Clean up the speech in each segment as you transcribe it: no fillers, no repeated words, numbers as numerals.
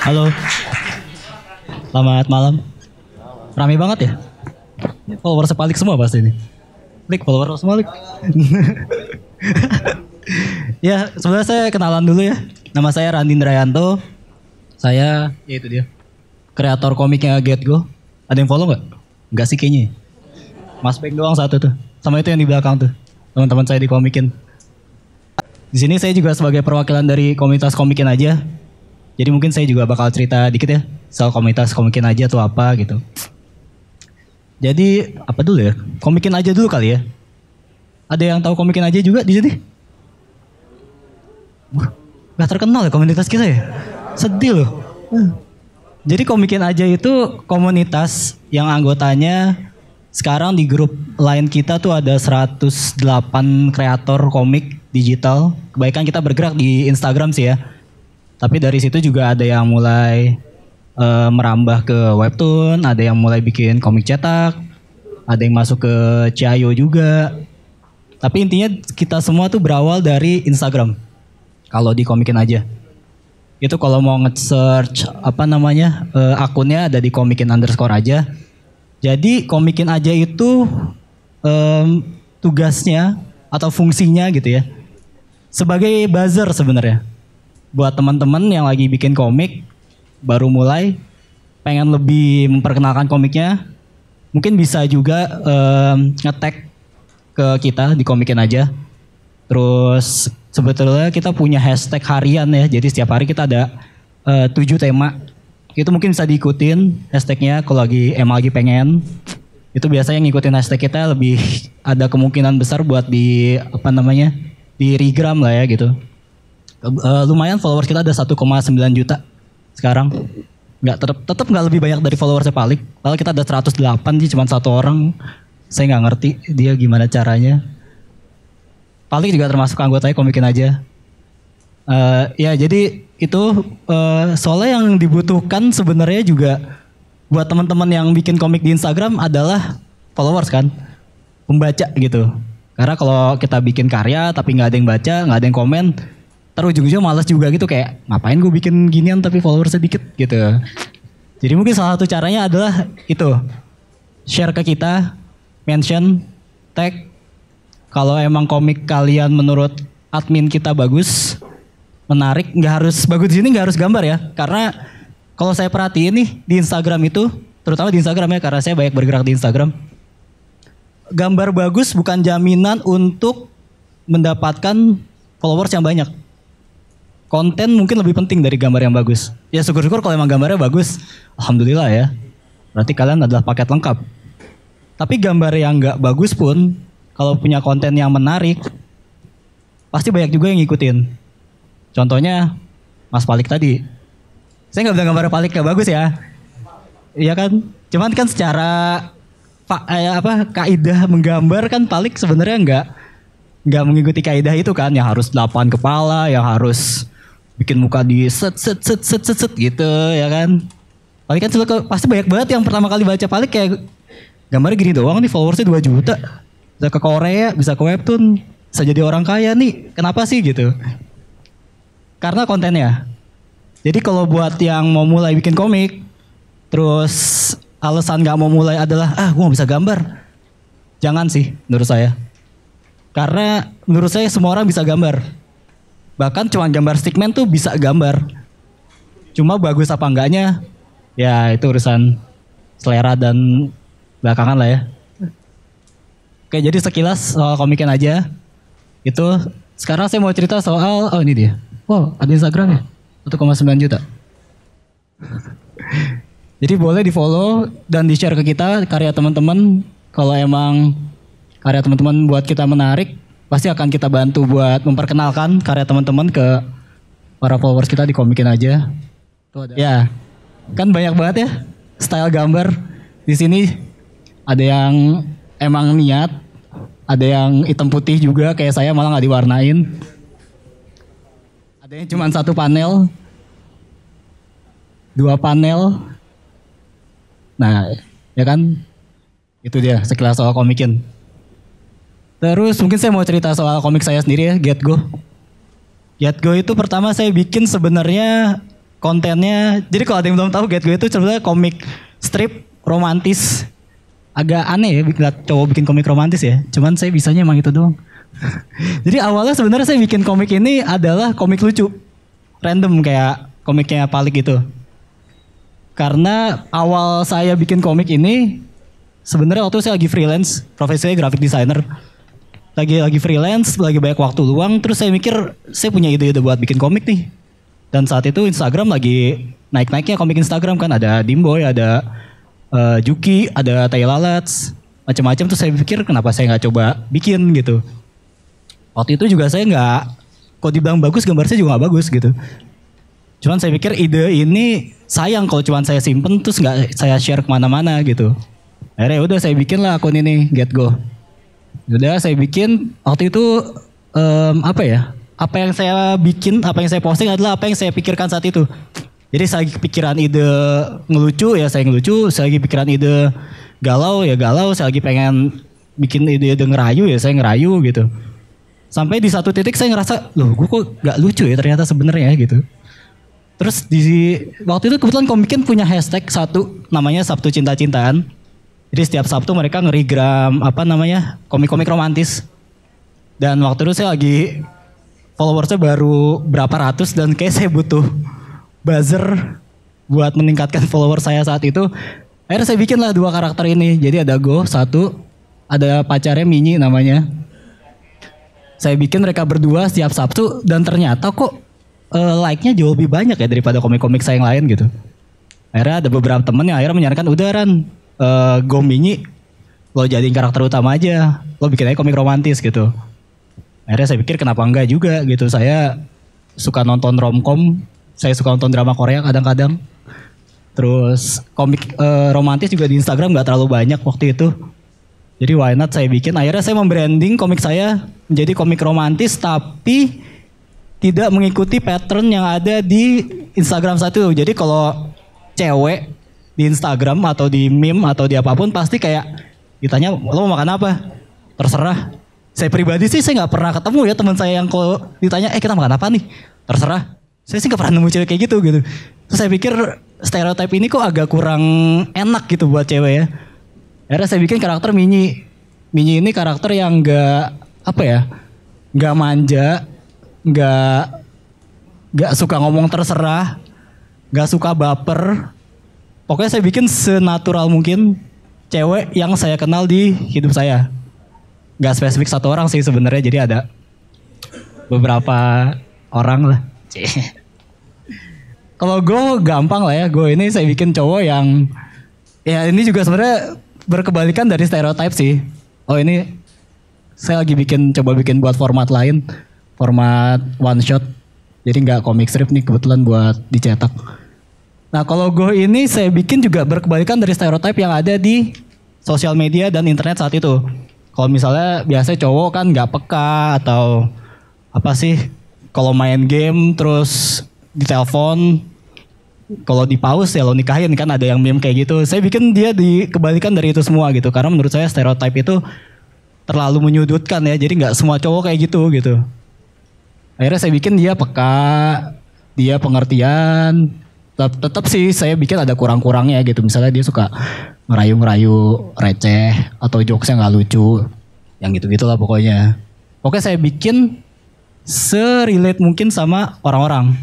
Halo, selamat malam. Rame banget ya? Follower sepalik semua pasti ini. Klik follower semua klik. Ya, sebenarnya saya kenalan dulu ya. Nama saya Randi Indrayanto. Saya, ya itu dia, kreator komiknya Get Go. Ada yang follow nggak? Nggak sih kayaknya. Mas Peng doang satu tuh. Sama itu yang di belakang tuh. Teman-teman saya di Komikin. Di sini saya juga sebagai perwakilan dari komunitas Komikin aja. Jadi mungkin saya juga bakal cerita dikit ya soal komunitas Komikin aja tuh apa gitu. Jadi apa dulu ya? Komikin aja dulu kali ya. Ada yang tahu Komikin aja juga di sini? Gak terkenal ya komunitas kita ya? Sedih loh. Jadi Komikin aja itu komunitas yang anggotanya sekarang di grup lain kita tuh ada 108 kreator komik digital. Kebanyakan kita bergerak di Instagram sih ya. Tapi dari situ juga ada yang mulai merambah ke webtoon, ada yang mulai bikin komik cetak, ada yang masuk ke Ciayo juga. Tapi intinya kita semua tuh berawal dari Instagram. Kalau di Komikin aja. Itu kalau mau nge-search akunnya ada di Komikin _ aja. Jadi Komikin aja itu tugasnya atau fungsinya gitu ya. Sebagai buzzer sebenarnya. Buat teman-teman yang lagi bikin komik, baru mulai, pengen lebih memperkenalkan komiknya, mungkin bisa juga nge-tag ke kita di Komikin aja. Terus sebetulnya kita punya hashtag harian ya, jadi setiap hari kita ada 7 tema. Itu mungkin bisa diikutin hashtagnya kalau emang lagi pengen. Itu biasanya ngikutin hashtag kita lebih ada kemungkinan besar buat di regram lah ya gitu. Lumayan followers kita ada 1,9 juta sekarang. Tetap nggak lebih banyak dari followersnya Palik. Padahal kita ada 108 sih, cuma satu orang. Saya nggak ngerti dia gimana caranya. Palik juga termasuk anggotanya Komikin aja. Ya jadi itu soalnya yang dibutuhkan sebenarnya juga buat teman-teman yang bikin komik di Instagram adalah followers kan, pembaca gitu. Karena kalau kita bikin karya tapi nggak ada yang baca, nggak ada yang komen, terus ujung-ujungnya malas juga gitu, kayak ngapain gue bikin ginian tapi followersnya dikit gitu. Jadi mungkin salah satu caranya adalah itu, share ke kita, mention, tag. Kalau emang komik kalian menurut admin kita bagus, menarik, nggak harus bagus di sini, nggak harus gambar ya. Karena kalau saya perhatiin nih di Instagram itu, terutama di Instagram ya, karena saya banyak bergerak di Instagram. Gambar bagus bukan jaminan untuk mendapatkan followers yang banyak. Konten mungkin lebih penting dari gambar yang bagus. Ya syukur-syukur kalau emang gambarnya bagus, alhamdulillah ya. Berarti kalian adalah paket lengkap. Tapi gambar yang nggak bagus pun, kalau punya konten yang menarik, pasti banyak juga yang ngikutin. Contohnya Mas Palik tadi. Saya nggak bilang gambar Palik nggak bagus ya. Iya kan? Cuman kan secara kaidah menggambar kan Palik sebenarnya nggak mengikuti kaidah itu kan, yang harus 8 kepala, yang harus bikin muka di set gitu ya kan. Palik kan pasti banyak banget yang pertama kali baca Palik kayak gambarnya gini doang nih, followersnya 2 juta. Bisa ke Korea, bisa ke webtoon, bisa jadi orang kaya nih. Kenapa sih gitu? Karena kontennya. Jadi kalau buat yang mau mulai bikin komik, terus alasan gak mau mulai adalah gue gak bisa gambar. Jangan sih menurut saya. Karena menurut saya semua orang bisa gambar. Bahkan cuma gambar stickman tuh bisa gambar. Cuma bagus apa enggaknya, ya itu urusan selera dan belakangan lah ya. Oke, jadi sekilas soal Komikin aja. Itu sekarang saya mau cerita soal, ini dia. Wow, ada Instagram ya? 1,9 juta. Jadi boleh di follow dan di share ke kita karya teman-teman. Kalau emang karya teman-teman buat kita menarik, pasti akan kita bantu buat memperkenalkan karya teman-teman ke para followers kita di Komikin aja. Tuh ada. Ya, kan banyak banget ya style gambar. Di sini ada yang emang niat, ada yang hitam putih juga kayak saya malah nggak diwarnain. Ada yang cuma 1 panel, 2 panel. Nah, ya kan? Itu dia sekilas soal Komikin. Terus mungkin saya mau cerita soal komik saya sendiri ya, Get Go. Get Go itu pertama saya bikin sebenarnya kontennya, jadi kalau ada yang belum tahu Get Go itu sebenarnya komik strip romantis. Agak aneh ya lihat cowok bikin komik romantis ya. Cuman saya bisanya emang itu doang. Jadi awalnya sebenarnya saya bikin komik ini adalah komik lucu. Random kayak komiknya Palik gitu. Karena awal saya bikin komik ini sebenarnya waktu saya lagi freelance, profesinya graphic designer. Lagi freelance, lagi banyak waktu luang, terus saya mikir saya punya ide-ide buat bikin komik nih. Dan saat itu Instagram lagi naik-naiknya komik Instagram kan, ada Dimboy, ada Juki, ada Tai Lalats, macam-macam. Tuh saya pikir kenapa saya nggak coba bikin gitu. Waktu itu juga saya nggak, kalau dibilang bagus gambar saya juga nggak bagus gitu. Cuman saya pikir ide ini sayang kalau cuman saya simpen terus nggak saya share kemana-mana gitu. Akhirnya udah saya bikin lah akun ini Get Go. Udah saya bikin waktu itu apa ya? Apa yang saya bikin, apa yang saya posting adalah apa yang saya pikirkan saat itu. Jadi saya lagi kepikiran ide ngelucu ya saya ngelucu, saya lagi pikiran ide galau ya galau, saya lagi pengen bikin ide ngerayu ya saya ngerayu gitu. Sampai di satu titik saya ngerasa, loh gue kok gak lucu ya ternyata sebenarnya gitu. Terus di waktu itu kebetulan Komikien punya hashtag satu namanya Sabtu Cinta-Cintaan. Jadi setiap Sabtu mereka ngerigram apa namanya komik-komik romantis. Dan waktu itu saya lagi followersnya baru berapa ratus dan kayak saya butuh buzzer buat meningkatkan follower saya saat itu. Akhirnya saya bikin lah 2 karakter ini. Jadi ada Go satu, ada pacarnya Minyi namanya. Saya bikin mereka berdua setiap Sabtu dan ternyata kok like-nya jauh lebih banyak ya daripada komik-komik saya yang lain gitu. Akhirnya ada beberapa temen yang akhirnya menyarankan udah Ran, Go Minyi lo jadiin karakter utama aja, lo bikin aja komik romantis gitu. Akhirnya saya pikir kenapa enggak juga gitu. Saya suka nonton romcom, saya suka nonton drama Korea kadang-kadang. Terus komik romantis juga di Instagram gak terlalu banyak waktu itu. Jadi why not saya bikin. Akhirnya saya membranding komik saya menjadi komik romantis tapi tidak mengikuti pattern yang ada di Instagram saat itu. Jadi kalau cewek di Instagram atau di meme atau di apapun pasti kayak ditanya lo mau makan apa? Terserah. Saya pribadi sih saya gak pernah ketemu ya teman saya yang kalau ditanya kita makan apa nih? Terserah. Saya sih gak pernah nemu cewek kayak gitu gitu. Terus saya pikir stereotip ini kok agak kurang enak gitu buat cewek ya. Akhirnya saya bikin karakter Minyi. Minyi ini karakter yang gak apa ya, gak manja, gak suka ngomong terserah, gak suka baper. Pokoknya saya bikin senatural mungkin cewek yang saya kenal di hidup saya. Gak spesifik satu orang sih sebenarnya, jadi ada beberapa orang lah. Kalau gue gampang lah ya, gue ini saya bikin cowok yang ya ini juga sebenarnya berkebalikan dari stereotip sih. Oh ini saya lagi coba bikin buat format lain, format one shot. Jadi nggak comic strip nih kebetulan buat dicetak. Nah kalau gue ini saya bikin juga berkebalikan dari stereotip yang ada di sosial media dan internet saat itu. Kalau misalnya biasanya cowok kan nggak peka atau apa sih? Kalau main game terus ditelepon, kalau di pause ya lo nikahin kan ada yang meme kayak gitu. Saya bikin dia dikebalikan dari itu semua gitu. Karena menurut saya stereotip itu terlalu menyudutkan ya. Jadi nggak semua cowok kayak gitu gitu. Akhirnya saya bikin dia peka, dia pengertian. Tetap sih saya bikin ada kurang-kurangnya gitu. Misalnya dia suka ngerayu-ngerayu receh atau jokesnya nggak lucu. Yang gitu-gitu lah pokoknya. Pokoknya saya bikin se-relate mungkin sama orang-orang.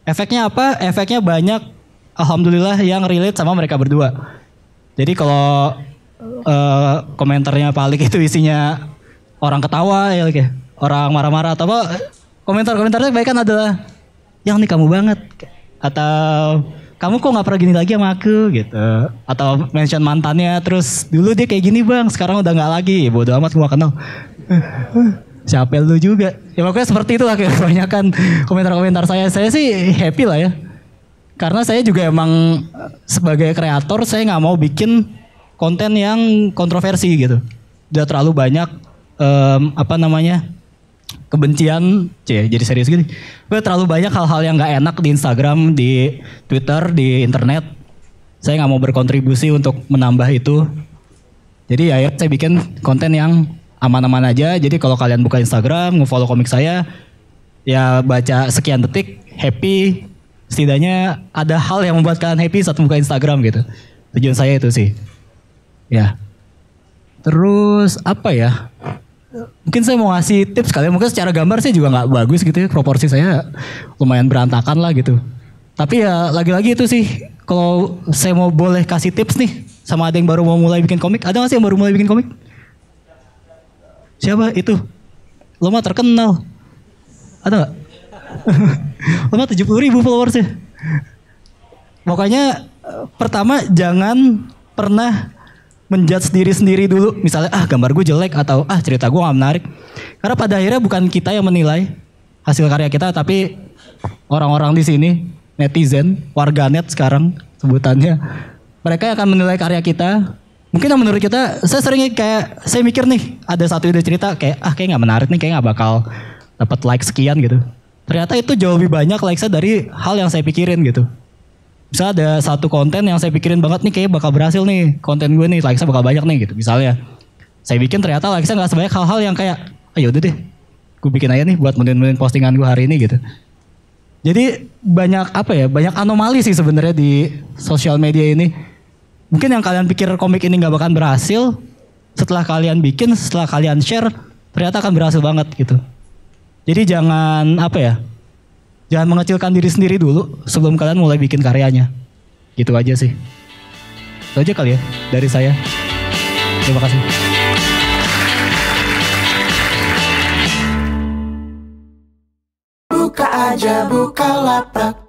Efeknya apa? Efeknya banyak. Alhamdulillah yang relate sama mereka berdua. Jadi kalau komentarnya Palik itu isinya orang ketawa ya, orang marah-marah atau apa, komentar-komentarnya kebanyakan adalah yang nih kamu banget, atau kamu kok nggak pernah gini lagi sama aku gitu, atau mention mantannya terus dulu dia kayak gini bang, sekarang udah nggak lagi, bodo amat gua kenal. Siapa lu juga? Ya pokoknya seperti itu lah kebanyakan komentar-komentar saya. Saya sih happy lah ya. Karena saya juga emang sebagai kreator saya nggak mau bikin konten yang kontroversi gitu. Udah terlalu banyak apa namanya kebencian, jadi serius gini. Udah terlalu banyak hal-hal yang nggak enak di Instagram, di Twitter, di internet. Saya nggak mau berkontribusi untuk menambah itu. Jadi ya saya bikin konten yang aman-aman aja. Jadi kalau kalian buka Instagram, nge-follow komik saya, ya baca sekian detik, happy, setidaknya ada hal yang membuat kalian happy saat membuka Instagram gitu. Tujuan saya itu sih. Ya. Terus apa ya? Mungkin saya mau ngasih tips kali ya. Mungkin secara gambar sih juga nggak bagus gitu ya. Proporsi saya lumayan berantakan lah gitu. Tapi ya lagi-lagi itu sih. Kalau saya mau boleh kasih tips nih. Sama ada yang baru mau mulai bikin komik. Ada gak sih yang baru mulai bikin komik? Siapa itu? Lo mah terkenal. Ada gak? Lo mah 70.000 followers ya. Pokoknya pertama jangan pernah menjudge diri sendiri dulu. Misalnya gambar gue jelek atau cerita gue gak menarik. Karena pada akhirnya bukan kita yang menilai hasil karya kita, tapi orang-orang di sini, netizen, warganet sekarang sebutannya. Mereka yang akan menilai karya kita. Mungkin yang menurut kita, saya mikir nih, ada satu ide cerita kayak kayak gak menarik nih, kayak gak bakal dapat like sekian gitu. Ternyata itu jauh lebih banyak likes-nya dari hal yang saya pikirin gitu. Misalnya ada satu konten yang saya pikirin banget nih, kayak bakal berhasil nih konten gue nih, likes-nya bakal banyak nih gitu. Misalnya saya bikin ternyata likes-nya gak sebanyak hal-hal yang kayak yaudah deh gue bikin aja nih buat menuin postingan gue hari ini gitu. Jadi banyak banyak anomali sih sebenarnya di sosial media ini. Mungkin yang kalian pikir komik ini gak bakal berhasil, setelah kalian bikin, setelah kalian share, ternyata akan berhasil banget gitu. Jadi jangan jangan mengecilkan diri sendiri dulu sebelum kalian mulai bikin karyanya. Gitu aja sih. Itu aja kali ya dari saya. Terima kasih. Buka aja Bukalapak.